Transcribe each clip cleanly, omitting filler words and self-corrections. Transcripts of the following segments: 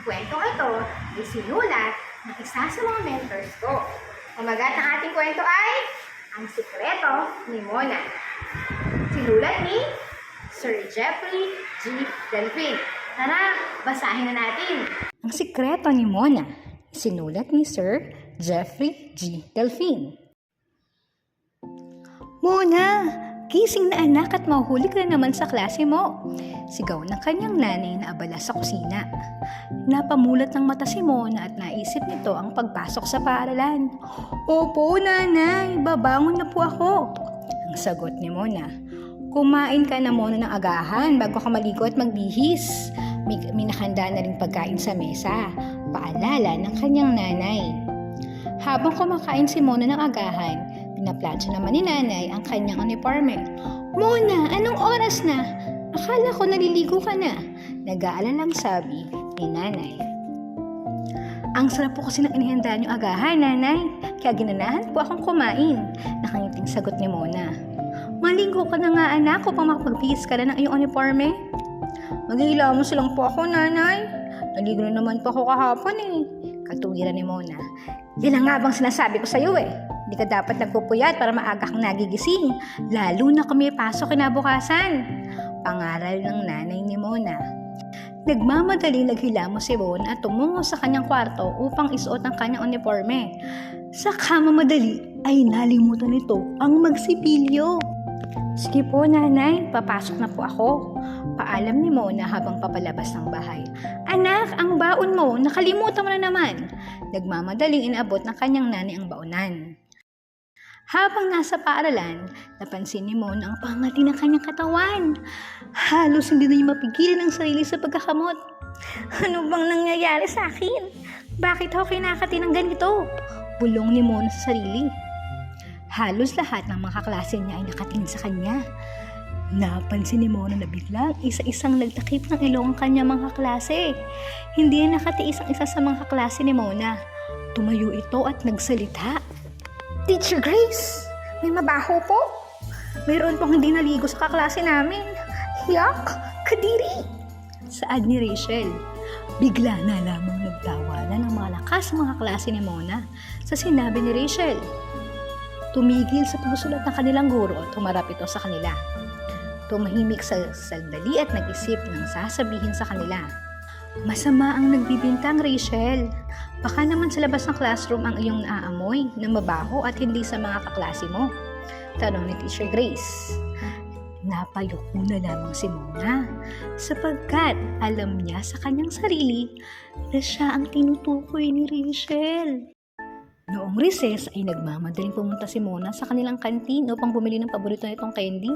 kwentong ito ay sinulat ng isa sa mga mentors ko. Umagat ang ating kwento ay Ang Sikreto ni Mona. Sinulat ni Sir Jeffrey G. Delphine. Tara, basahin na natin. Ang Sikreto ni Mona. Sinulat ni Sir Jeffrey G. Delphine. Mona, gising na anak at mahuli ka na naman sa klase mo. Sigaw ng kanyang nanay na abala sa kusina. Napamulat ng mata si Mona at naisip nito ang pagpasok sa paaralan. Opo, nanay, babangon na po ako. Ang sagot ni Mona. Kumain ka na muna ng agahan bago ka maligo at magbihis. May nakahanda na rin pagkain sa mesa. Paalala ng kanyang nanay. Habang kumakain si Mona ng agahan, pinaplansya naman ni nanay ang kanyang uniforme. Mona, anong oras na? Akala ko naliligo ka na. Nag-aalalang sabi ni nanay. Ang sarap po kasi ng inihanda niyo agahan, nanay. Kaya ginanahan po akong kumain. Nakangiting sagot ni Mona. Maligo ka na nga anak upang makapagpihis ka na ng iyong uniforme. Maghihilamos lang po ako, nanay. Naligo na naman po ako kahapon eh. Katuwiran ni Mona. Yan nga bang sinasabi ko sa iyo eh. Hindi ka dapat nagpupuyat para maaga kang nagigising. Lalo na kung may pasok kinabukasan. Pangaral ng nanay ni Mona. Nagmamadaling naghilamos si Mona at tumungo sa kanyang kwarto upang isuot ang kanyang uniforme. Sa kamamadali ay nalimutan nito ang magsipilyo. Sige po nanay, papasok na po ako. Paalam ni Mona habang papalabas ng bahay. Anak, ang baon mo, nakalimutan mo na naman. Nagmamadaling inabot ng kanyang nanay ang baonan. Habang nasa paaralan, napansin ni Mona ang pangati ng kanyang katawan. Halos hindi na niya mapigilan ang sarili sa pagkakamot. Ano bang nangyayari sa akin? Bakit ako kinakati ng ganito? Bulong ni Mona sa sarili. Halos lahat ng mga kaklase niya ay nakatingin sa kanya. Napansin ni Mona na biglang isa-isang nagtakip ng ilong ang kanyang mga kaklase. Hindi na nakatiis ang isa sa mga kaklase ni Mona. Tumayo ito at nagsalita. Teacher Grace, may mabaho po. Mayroon pong hindi naligo sa kaklase namin. Yak, kadiri. Saad ni Rachel. Bigla na lamang nagtawanan ng mga lakas mga klase ni Mona sa sinabi ni Rachel. Tumigil sa pagsusulat ng kanilang guro at humarap ito sa kanila. Tumahimik sa sandali at nag-isip ng sasabihin sa kanila. Masama ang nagbibintang, Rachel. Baka naman sa labas ng classroom ang iyong naaamoy na mabaho at hindi sa mga kaklase mo. Tanong ni Teacher Grace. Napayuko na lamang si Mona sapagkat alam niya sa kanyang sarili na siya ang tinutukoy ni Rachel. Noong recess ay nagmamadaling pumunta si Mona sa kanilang kantin upang bumili ng paborito nitong candy.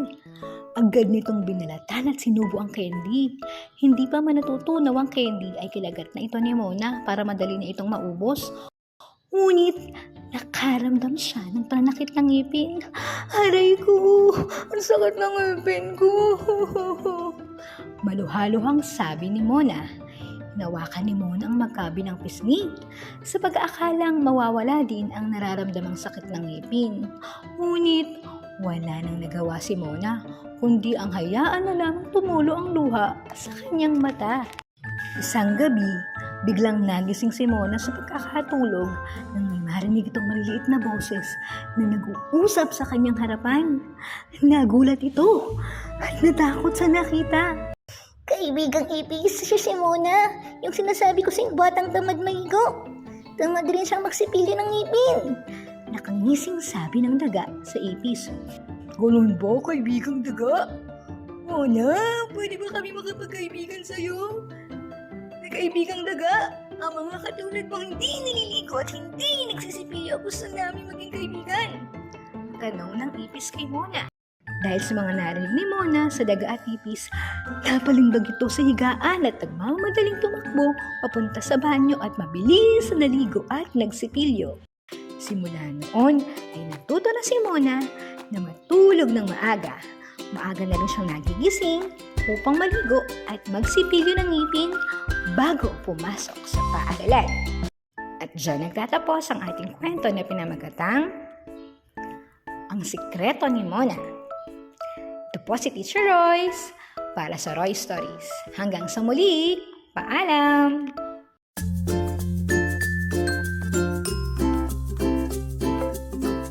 Agad nitong binalatan at sinubo ang candy. Hindi pa man natutunaw ang candy ay kilagat na ito ni Mona para madali na itong maubos. Ngunit nakaramdam siya ng pananakit ng ngipin. Aray ko! Ang sakit ng ngipin ko! Maluhaluhang sabi ni Mona. Nawakan ni Mona ang magkabi ng pisngi sa pag-aakalang mawawala din ang nararamdamang sakit ng ngipin. Ngunit wala nang nagawa si Mona kundi ang hayaan na lang tumulo ang luha sa kanyang mata. Isang gabi, biglang nagising si Mona sa pagkakatulog nang may marinig itong maliliit na boses na nag-uusap sa kanyang harapan. Nagulat ito at natakot sa nakita. Kaibigang ipis siya si Mona, yung sinasabi ko sa batang tamad maligo. Tamad rin siyang magsipilyo ng ngipin. Nakangising sabi ng daga sa ipis. Ganun ba, kaibigang daga? Mona, pwede ba kami makapagkaibigan sa'yo? Kaibigang daga, ang mga katulad mong hindi naliligo at hindi nagsisipilyo gusto namin maging kaibigan. Tanong ng ipis kay Mona. Dahil sa mga narinig ni Mona sa daga at ipis, napalindag ito sa higaan at nagmamadaling tumakbo papunta sa banyo at mabilis na naligo at nagsipilyo. Simula noon ay natuto na si Mona na matulog ng maaga. Maaga na rin siyang nagigising upang maligo at magsipilyo ng ngipin bago pumasok sa paaralan. At dyan nagtatapos ang ating kwento na pinamagatang Ang Sikreto ni Mona. Ito po si Teacher Royce para sa Roy Stories. Hanggang sa muli, paalam!